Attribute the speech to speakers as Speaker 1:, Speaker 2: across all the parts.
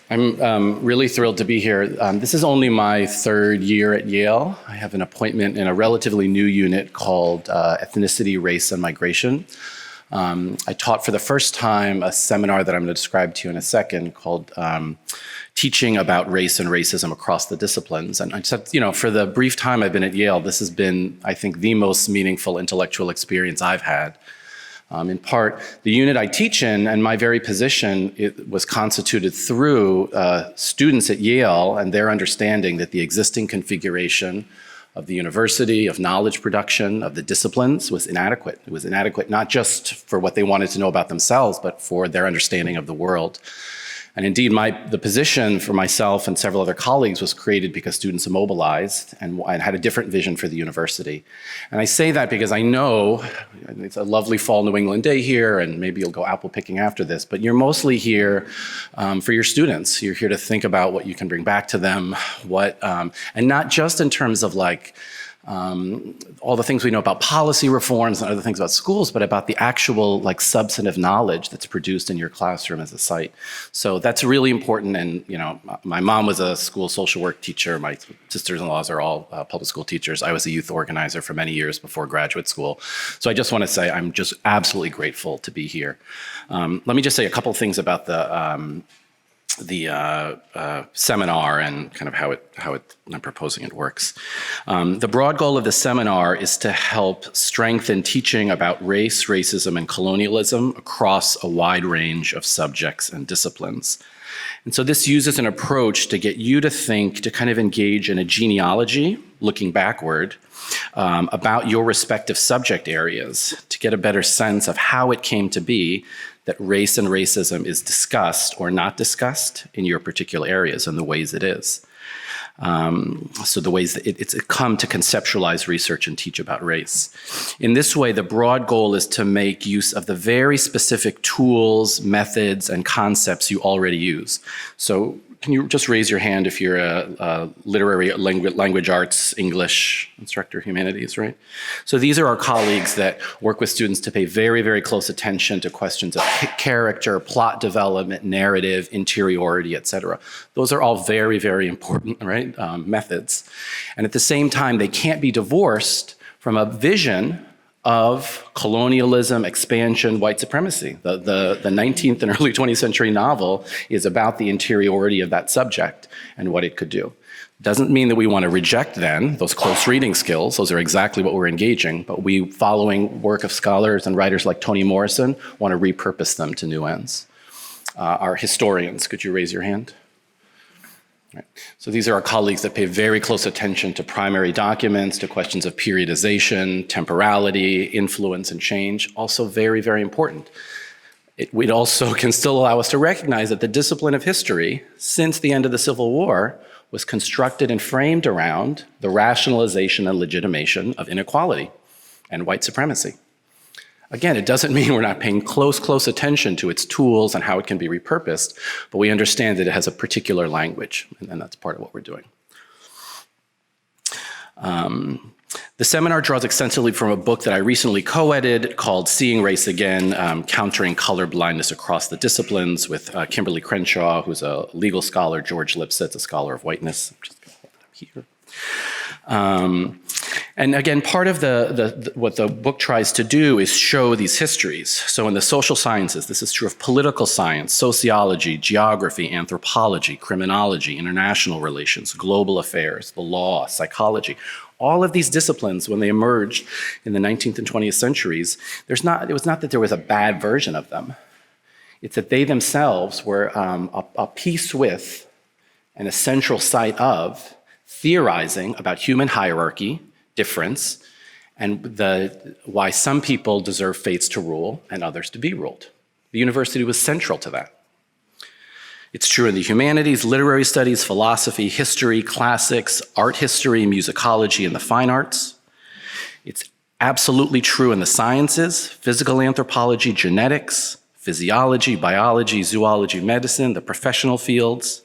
Speaker 1: I'm really thrilled to be here. This is only my third year at Yale. I have an appointment in a relatively new unit called Ethnicity, Race, and Migration. I taught for the first time a seminar that I'm going to describe to you in a second called Teaching About Race and Racism Across the Disciplines. And I just, for the brief time I've been at Yale, this has been, I think, the most meaningful intellectual experience I've had. In part, the unit I teach in and my very position, it was constituted through students at Yale and their understanding that the existing configuration of the university, of knowledge production, of the disciplines was inadequate. It was inadequate not just for what they wanted to know about themselves, but for their understanding of the world. And indeed, the position for myself and several other colleagues was created because students mobilized and had a different vision for the university. And I say that because I know it's a lovely fall New England day here, and maybe you'll go apple picking after this, but you're mostly here for your students. You're here to think about what you can bring back to them, and not just in terms of all the things we know about policy reforms and other things about schools, but about the actual substantive knowledge that's produced in your classroom as a site. So that's really important. And my mom was a school social work teacher. My sisters-in-laws are all public school teachers. I was a youth organizer for many years before graduate school. So I just want to say I'm just absolutely grateful to be here. Let me just say a couple things about the seminar and kind of how I'm proposing it works. The broad goal of the seminar is to help strengthen teaching about race, racism, and colonialism across a wide range of subjects and disciplines. And so this uses an approach to get you to think, to kind of engage in a genealogy, looking backward, about your respective subject areas, to get a better sense of how it came to be that race and racism is discussed or not discussed in your particular areas and the ways it is. So the ways that it's come to conceptualize research and teach about race. In this way, the broad goal is to make use of the very specific tools, methods, and concepts you already use. So can you just raise your hand if you're a literary language arts, English instructor, humanities, right? So these are our colleagues that work with students to pay very, very close attention to questions of character, plot development, narrative, interiority, et cetera. Those are all very, very important, right, methods. And at the same time, they can't be divorced from a vision of colonialism, expansion, white supremacy. The 19th and early 20th century novel is about the interiority of that subject and what it could do. Doesn't mean that we want to reject then those close reading skills. Those are exactly what we're engaging, but we, following work of scholars and writers like Toni Morrison, want to repurpose them to new ends. Our historians, could you raise your hand? Right. So these are our colleagues that pay very close attention to primary documents, to questions of periodization, temporality, influence, and change. Also very, very important. It also can still allow us to recognize that the discipline of history, since the end of the Civil War, was constructed and framed around the rationalization and legitimation of inequality and white supremacy. Again, it doesn't mean we're not paying close attention to its tools and how it can be repurposed, but we understand that it has a particular language, and that's part of what we're doing. The seminar draws extensively from a book that I recently co-edited called Seeing Race Again, Countering Color Blindness Across the Disciplines with Kimberly Crenshaw, who's a legal scholar, George Lipset's a scholar of whiteness. I'm just gonna hold it up here. And again, part of what the book tries to do is show these histories. So in the social sciences, this is true of political science, sociology, geography, anthropology, criminology, international relations, global affairs, the law, psychology. All of these disciplines, when they emerged in the 19th and 20th centuries, it was not that there was a bad version of them. It's that they themselves were a piece with and a central site of theorizing about human hierarchy, difference, and why some people deserve fates to rule and others to be ruled. The university was central to that. It's true in the humanities, literary studies, philosophy, history, classics, art history, musicology, and the fine arts. It's absolutely true in the sciences, physical anthropology, genetics, physiology, biology, zoology, medicine, the professional fields,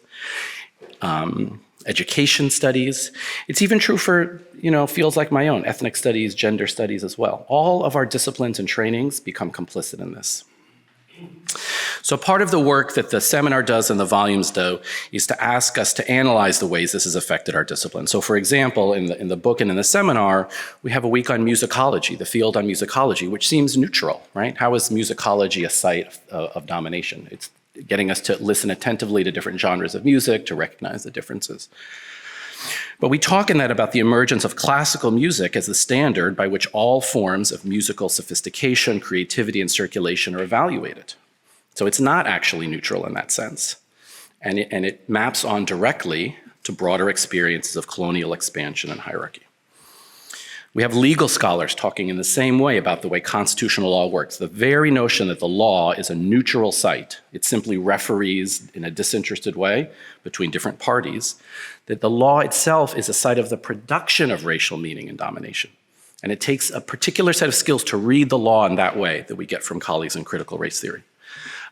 Speaker 1: education studies. It's even true for fields like my own, ethnic studies, gender studies as well. All of our disciplines and trainings become complicit in this. So part of the work that the seminar does and the volumes do is to ask us to analyze the ways this has affected our discipline. So for example, in the book and in the seminar, we have a week on musicology, the field on musicology, which seems neutral, right? How is musicology a site of domination? It's getting us to listen attentively to different genres of music, to recognize the differences. But we talk in that about the emergence of classical music as the standard by which all forms of musical sophistication, creativity, and circulation are evaluated. So it's not actually neutral in that sense. And it maps on directly to broader experiences of colonial expansion and hierarchy. We have legal scholars talking in the same way about the way constitutional law works. The very notion that the law is a neutral site, it simply referees in a disinterested way between different parties, that the law itself is a site of the production of racial meaning and domination. And it takes a particular set of skills to read the law in that way that we get from colleagues in critical race theory.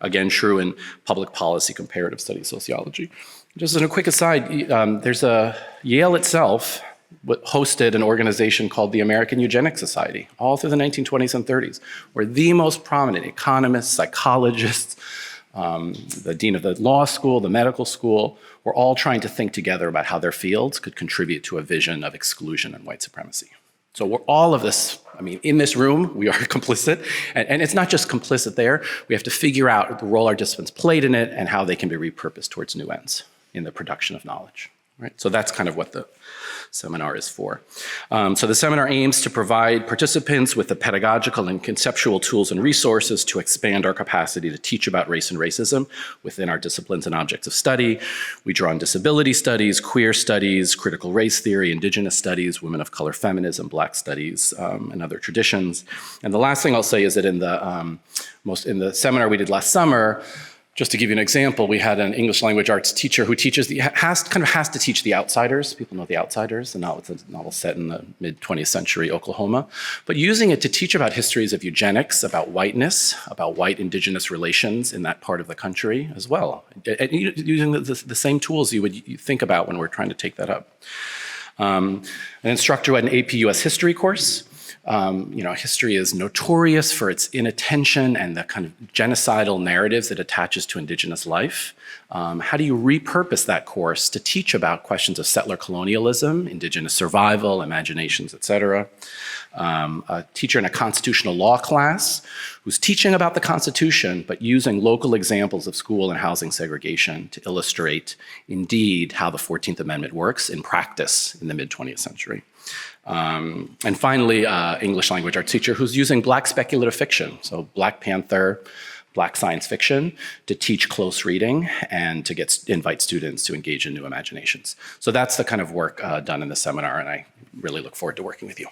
Speaker 1: Again, true in public policy, comparative studies, sociology. Just as a quick aside, there's Yale itself hosted an organization called the American Eugenics Society all through the 1920s and 30s, where the most prominent economists, psychologists, the dean of the law school, the medical school, were all trying to think together about how their fields could contribute to a vision of exclusion and white supremacy. So we're all of this, I mean, in this room, we are complicit, and it's not just complicit there, we have to figure out the role our disciplines played in it and how they can be repurposed towards new ends in the production of knowledge, right? So that's kind of what the seminar is for. So the seminar aims to provide participants with the pedagogical and conceptual tools and resources to expand our capacity to teach about race and racism within our disciplines and objects of study. We draw on disability studies, queer studies, critical race theory, indigenous studies, women of color feminism, Black studies, and other traditions. And the last thing I'll say is that in the seminar we did last summer, just to give you an example, we had an English language arts teacher who has to teach The Outsiders. People know The Outsiders, the novel set in the mid-20th century Oklahoma, but using it to teach about histories of eugenics, about whiteness, about white indigenous relations in that part of the country as well, and using the same tools you think about when we're trying to take that up. An instructor had an AP US history course. History is notorious for its inattention and the kind of genocidal narratives it attaches to indigenous life. How do you repurpose that course to teach about questions of settler colonialism, indigenous survival, imaginations, et cetera? A teacher in a constitutional law class who's teaching about the Constitution, but using local examples of school and housing segregation to illustrate, indeed, how the 14th Amendment works in practice in the mid-20th century. And finally, English language arts teacher who's using Black speculative fiction, so Black Panther, Black science fiction, to teach close reading and to invite students to engage in new imaginations. So that's the kind of work done in the seminar, and I really look forward to working with you.